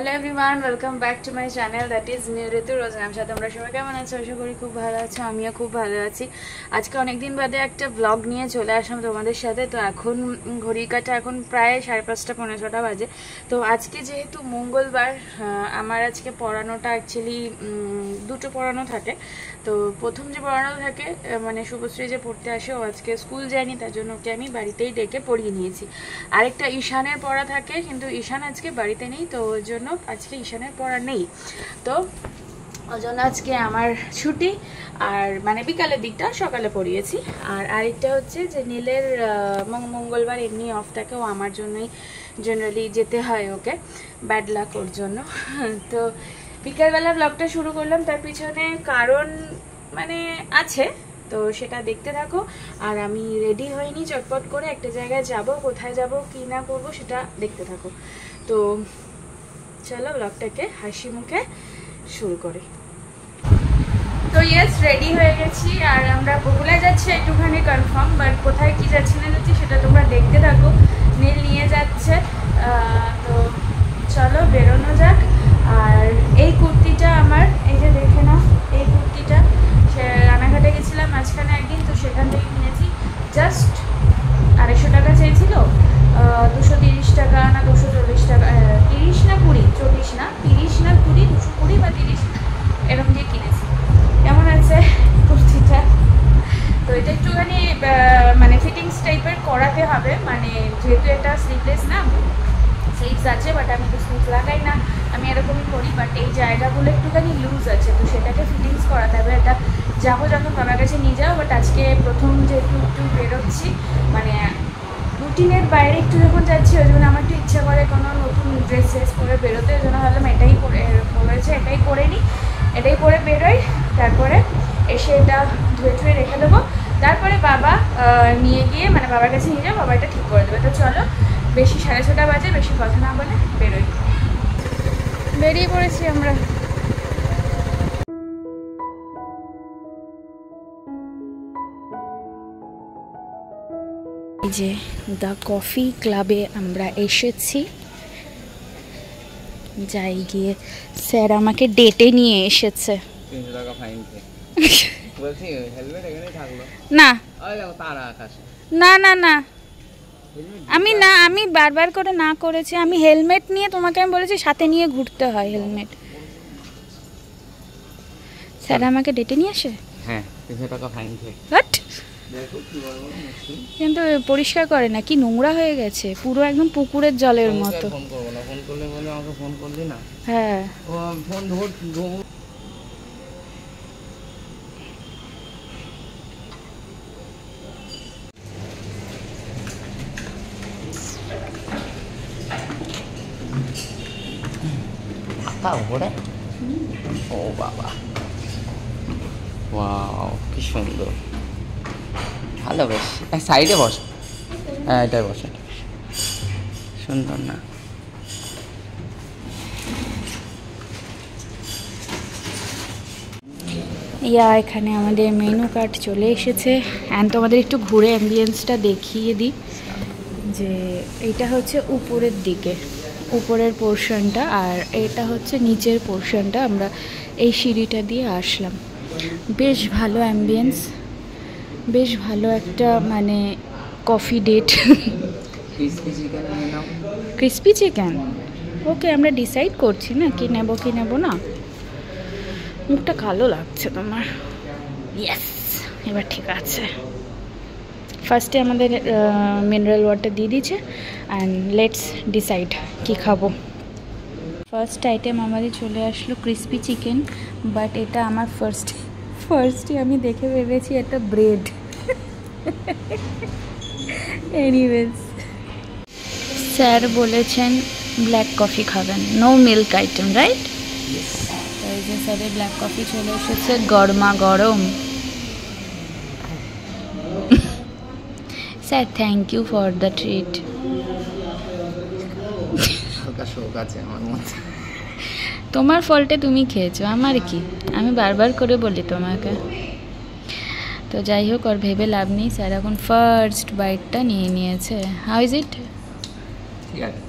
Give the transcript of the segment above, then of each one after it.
Hello everyone welcome back to my channel that is new Ritu রোজনার সাথে তোমরা সবাই কেমন আছো? আশা করি খুব ভালো আছো, আমিও খুব ভালো আছি। আজকে অনেক দিন বাদে একটা ব্লগ নিয়ে চলে আসলাম তোমাদের সাথে। তো এখন ঘড়ির কাটা এখন প্রায় 5:30 পৌনে 6টা বাজে। তো আজকে যেহেতু মঙ্গলবার, আমার আজকে পড়ানোটা অ্যাকচুয়ালি দুটো পড়ানো থাকে। তো প্রথম যে পড়ানো থাকে মানে শুভশ্রী যে পড়তে আসে, ও আজকে স্কুল যায়নি, তার জন্য ওকে আমি বাড়িতেই ডেকে পড়িয়ে নিয়েছি। আরেকটা ঈশানের পড়া থাকে, কিন্তু ঈশান আজকে বাড়িতে নেই, তো ওর জন্য আজকে ঈশানের পড়া নেই। তো ওই জন্য আজকে আমার ছুটি, আর মানে বিকালের দিকটা সকালে পড়িয়েছি। আর আরেকটা হচ্ছে যে নীলের মঙ্গলবার এমনি অফ থাকে, ও আমার জন্যই জেনারেলি যেতে হয় ওকে, ব্যাড লাক ওর জন্য। তো বিকালবেলা ব্লগটা শুরু করলাম, তার পিছনে কারণ মানে আছে, তো সেটা দেখতে থাকো। আর আমি রেডি হইনি, চটপট করে একটা জায়গায় যাব, কোথায় যাব কি না করবো সেটা দেখতে থাকো। তো চলো ব্লগটাকে হাসি মুখে শুরু করি। তো ইয়েস, রেডি হয়ে গেছি, আর আমরা বগুলায় যাচ্ছি একটুখানি কনফার্ম, বাট কোথায় কি যাচ্ছি না যাচ্ছি সেটা তোমরা দেখতে থাকো। নীল নিয়ে যাচ্ছে, তো চলো বেরোনো যাক। আর এই কুর্তিটা আমার, এই যে দেখে নাও, এই কুর্তিটা সে রানাঘাটে গেছিলাম মাঝখানে একদিন, তো সেখান থেকে কিনেছি। জাস্ট 250 টাকা চেয়েছিল, 230 টাকা না 240 টাকা, 30 না 20, 40 না 30 না 20, 220 বা 30 এরকম দিয়ে কিনেছি। কেমন আছে কুর্তিটা? তো এটা একটুখানি মানে ফিটিংস টাইপের করাতে হবে, মানে যেহেতু এটা স্লিভলেস না, স্লিভস আছে বাট আমি তো স্লিভ লাগাই না, আমি এরকমই করি, বাট এই জায়গাগুলো একটুখানি লুজ আছে, তো সেটাকে ফিটিংস করাতে হবে। এটা যাবো যখন বাবার কাছে নিয়ে যাবো, বাট আজকে প্রথম যেহেতু একটু বেরোচ্ছি, মানে রুটিনের বাইরে একটু যখন যাচ্ছি, ওই জন্য আমার একটু ইচ্ছা করে কোনো নতুন ড্রেস পরে বেরোতে। ওই জন্য ভাবলাম এটাই বলেছে এটাই পরে নিই, এটাই পরে বেরোই, তারপরে এসে এটা ধুয়ে ধুয়ে রেখে দেবো। তারপরে বাবা নিয়ে গিয়ে মানে বাবার কাছে নিয়ে যাবো, বাবা এটা ঠিক করে দেবে। তো চলো, বেশি 6:30 বাজে, বেশি কথা না বলে বেরোই। বেরিয়ে পড়েছি আমরা। এই যে দ্য কফি ক্লাবে আমরা এসেছি, যাই গিয়ে স্যার আমাকে ডেটে নিয়ে এসেছে। 300 টাকা ফাইন বলছি, হেলমেট এখানেই থাকলো না ওই দেখো তারা আকাশে। না না না, আমি বারবার করে না করেছি। আমি হেলমেট নিয়ে তোমাকে আমি বলেছি সাথে নিয়ে ঘুরতে হয় হেলমেট। স্যার আমাকে ডেটে নিয়ে আসে, হ্যাঁ 300 টাকা ফাইন বাট কিন্তু পরিষ্কার করে না, কি নোংরা হয়ে গেছে পুরো, একদম পুকুরের জলের মতো। ফোন করবো না, ফোন করলে বলে আমাকে ফোন করলি না। হ্যাঁ ও ফোন ধর ঘোরে। ও বাবা, ওয়াও কি সুন্দর, ভালো বেশ। সাইডে বস, হ্যাঁ এটাই বসে, সুন্দর না? এখানে আমাদের মেনু কার্ড চলে এসেছে। অ্যান্ড তোমাদের একটু ঘুরে অ্যাম্বিয়েন্সটা দেখিয়ে দিই, যে এইটা হচ্ছে উপরের দিকে, উপরের পোর্শনটা, আর এটা হচ্ছে নিচের পোর্শনটা। আমরা এই সিঁড়িটা দিয়ে আসলাম। বেশ ভালো অ্যাম্বিয়েন্স, বেশ ভালো একটা মানে কফি ডেট। ক্রিসপি চিকেন, ওকে আমরা ডিসাইড করছি না কি নেবো কি নেবো না। মুখটা কালো লাগছে তোমার, ইয়েস এবার ঠিক আছে। ফার্স্টে আমাদের মিনারেল ওয়াটার দিয়ে দিয়েছে, অ্যান্ড লেটস ডিসাইড কি খাবো। ফার্স্ট আইটেম আমাদের চলে আসলো ক্রিসপি চিকেন, বাট এটা আমার ফার্স্টে আমি দেখে ভেবেছি একটা ব্রেড। এনিওয়েজ, স্যার বলেছেন ব্ল্যাক কফি খাবেন, নো মিল্ক আইটেম, রাইট? এই যে স্যারের ব্ল্যাক কফি চলে এসেছে গরমা গরম। Sir thank you for the treat. তোমার ফলটে তুমি খেয়েছো, আমার কি, আমি বারবার করে বলি তোমাকে। তো যাই হোক, আর ভেবে লাভ নেই। স্যার এখন ফার্স্ট বাইটটা নিয়ে নিয়েছে। How is it? ঠিক আছে,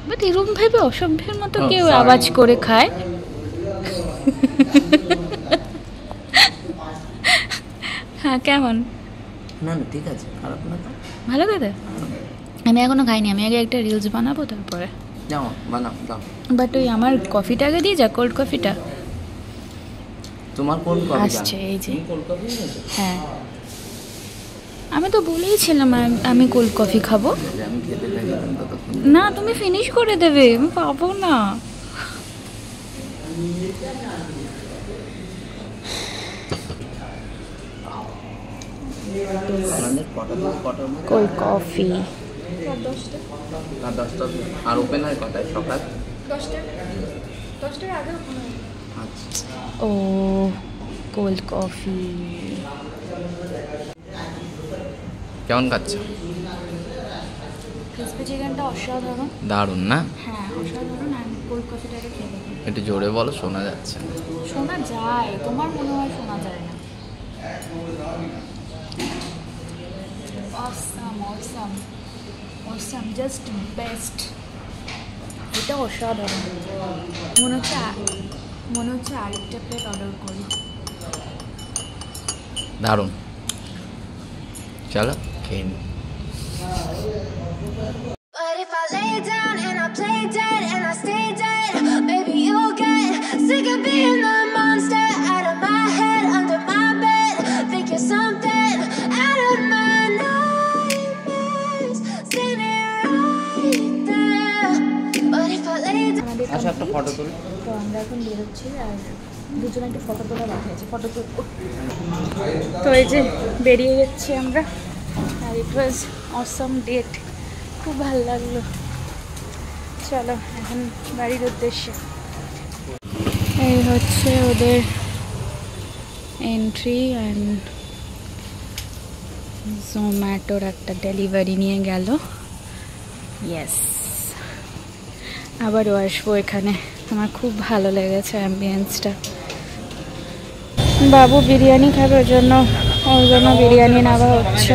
বাট এরকম ভেবে অসভ্যের মতো Oh, কেউ sorry. আওয়াজ করে খায়? হ্যাঁ, কেমন? না না ঠিক আছে, খারাপ না তো। ভালো খেতে? আমি এখনো খাইনি, আমি আগে একটা রিলস বানাবো তারপরে। যাও বানাও দাও। বাট ওই আমার কফিটা আগে দিয়ে যা, কোল্ড কফিটা তোমার কোন কফি আসছে, এই যে। কোল্ড কফি নিয়েছো? হ্যাঁ, আমি তো বলেইছিলাম আমি কোল্ড কফি খাবো। আমি খেতে লাগলাম ততক্ষণ। না, তুমি ফিনিশ করে দেবে, আমি পাবো না। আমাদের কটা থেকে কটার মধ্যে? কোল্ড কফি আর 10টা। আর ওপেন হয় কটায়? সকাল 10টার আগে। আচ্ছা। ও, কোল্ড কফি। কেমন খাচ্ছ? ক্রিসপি চিকেনটা অসাধারণ। দারুণ না? হ্যাঁ, অসাধারণ। আমি কোল্ড কফিটাকে খেয়ে দেখি। একটু জোরে বলো, শোনা যাচ্ছে না। শোনা যায়, তোমার মনে হয় শোনা যায় না। Awesome awesome awesome, just best. এটা অসাধারণ। মনে হচ্ছে আরেকটা প্লেট অর্ডার করি। দারুণ, চলো খেয়ে নি। But if I lay down and I play dead and I stay dead, maybe you'll get sick of being the monster out of my head, under my bed. Think you're something out of my nightmares, standing right there. But if I lay down. আচ্ছা, একটা photo তুলি। তো আমরা এখন বেরোচ্ছি, আর দুজনে একটু photo তোলা বাকি আছে, ফটো তুলবো। তো এই যে বেরিয়ে যাচ্ছি আমরা, আর ইট ওয়াজ অসাম ডেট, খুব ভালো লাগলো। চলো এখন বাড়ির উদ্দেশ্যে। এই হচ্ছে ওদের এন্ট্রি, অ্যান্ড জোম্যাটোর একটা ডেলিভারি নিয়ে গেল। ইয়েস, আবারও আসবো এখানে, আমার খুব ভালো লেগেছে অ্যাম্বিয়েন্সটা। বাবু বিরিয়ানি খাবে, ওর জন্য বিরিয়ানি নেওয়া হচ্ছে।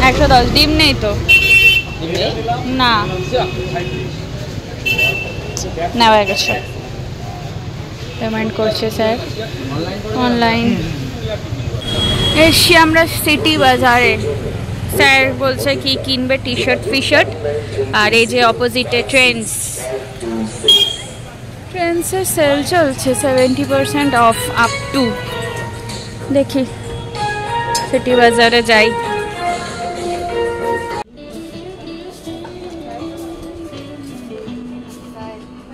110। ডিম নেই তো? না, নেওয়া হয়ে গেছে। পেমেন্ট করছে স্যার অনলাইন। এসছি আমরা সিটি বাজারে, স্যার বলছে কি কিনবে, টি শার্ট ফিশার্ট। আর এই যে অপোজিটে ট্রেন্ডসের সেল চলছে, 70% অফ আপ টু। দেখি সিটি বাজারে যাই।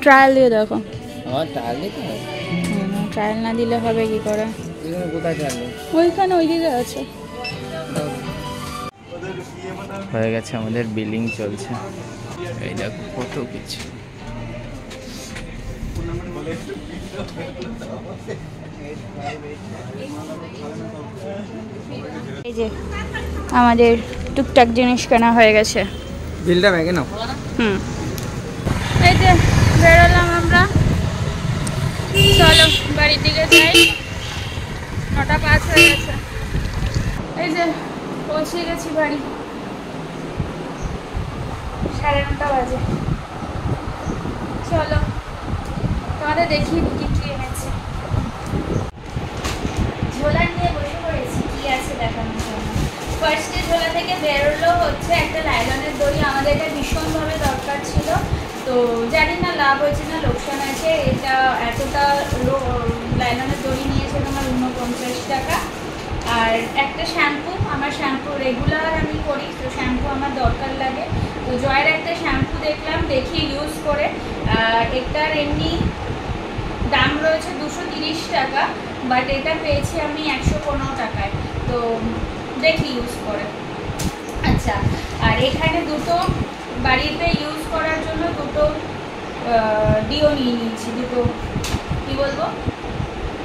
ট্রায়াল দিয়ে দেখো। আমার ট্রায়াল দিতে হবে? ট্রায়াল না দিলে হবে কি করে? এখানে কোথায় ট্রায়াল? ওইখানে ওইদিকে আছে। হয়ে গেছে, আমাদের বিলিং চলছে। এই দেখো কত কিছু। এই যে আমাদের টুকটাক জিনিস কেনা হয়ে গেছে। বিলটা ব্যাগে নাও। এই যে বেরোলাম আমরা, চলো বাড়ির দিকে যাই। 9:05 হয়ে গেছে। এই যে পৌঁছে গেছি বাড়ি, 9:30 বাজে। চলো তোমাদের দেখি কি কি এনেছে। ঝোলা নিয়ে বসে পড়েছি, কি আছে দেখানোর জন্য। ফার্স্টে ঝোলা থেকে বেরোলো হচ্ছে একটা লাইলনের দড়ি, আমাদের এটা ভীষণভাবে দরকার ছিল। তো জানি না লাভ হয়েছে না লোকসান আছে। এটা এতটা লাইলনের দড়ি নিয়েছে তোমার 49 টাকা। আর একটা শ্যাম্পু, আমার শ্যাম্পু রেগুলার আমি করি, তো শ্যাম্পু আমার দরকার লাগে। তো জয়ের একটা শ্যাম্পু দেখলাম, দেখি ইউজ করে। এটার এমনি দাম রয়েছে 230 টাকা, বাট এটা পেয়েছি আমি 115 টাকায়। তো দেখি ইউজ করে। আচ্ছা, আর এখানে দুটো বাড়িতে ইউজ করার জন্য দুটো ডিও নিয়ে নিয়েছি, দুটো কী বলবো,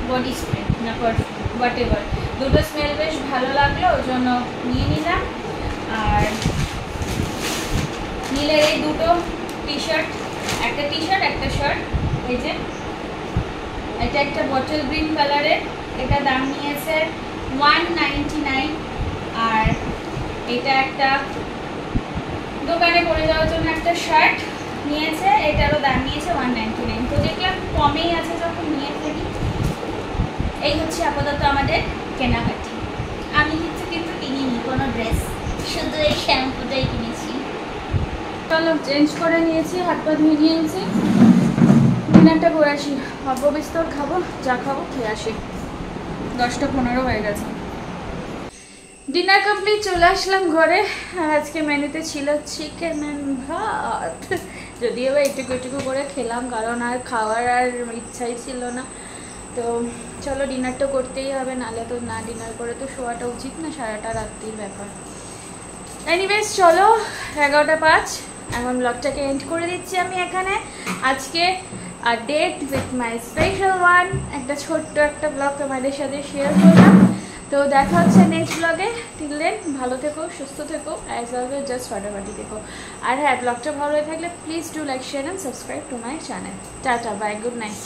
বডি স্প্রে না পারফিউম, হোয়াট এভার। দুটো স্মেল বেশ ভালো লাগলো, ওই জন্য নিয়ে নিলাম। আর নিলে এই দুটো টি শার্ট, একটা শার্ট। এই যে এটা একটা বটল গ্রিন কালারের, এটা দাম নিয়েছে 199। আর এটা একটা দোকানে পরে যাওয়ার জন্য একটা শার্ট নিয়েছে, এটারও দাম নিয়েছে 199। তো দেখলাম কমেই আছে যখন নিয়ে ফেলি। এই হচ্ছে আপাতত আমাদের কেনাকাটি। আমি কিন্তু কিনিনি কোনো ড্রেস, শুধু এই শ্যাম্পুটাই কিনেছি। চলো চেঞ্জ করে নিয়েছি, হাত পা ধুয়ে নিয়েছি, ডিনারটা করে আসি। অল্প বিস্তর খাবো, যা খাবো খেয়ে আসি। 10:15 হয়ে গেছে। ডিনার কমপ্লিট, চলে আসলাম ঘরে। আর আজকে মেনুতে ছিল চিকেন অ্যান্ড ভাত, যদিও বা এটুকু করে খেলাম, কারণ আর খাওয়ার আর ইচ্ছাই ছিল না। তো চলো ডিনারটা করতেই হবে, নাহলে তো না ডিনার করে তো শোয়াটা উচিত না, সারাটা রাত্রির ব্যাপার। এনিওয়েজ চলো, 11:05, এখন ব্লগটাকে এন্ড করে দিচ্ছি আমি এখানে। আজকে date with my special one, একটা ছোট্ট একটা ব্লগ তোমাদের সাথে শেয়ার করলাম। তো দেখা হচ্ছে নেক্সট ব্লগে। টিল দেন ভালো থেকো, সুস্থ থেকো, অ্যাজ অলওয়েজ জাস্ট ফাটাফাটি থেকো। আর হ্যাঁ, ব্লগটা ভালো হয়ে থাকলে please do like, share and subscribe to my channel. Tata, bye, good night.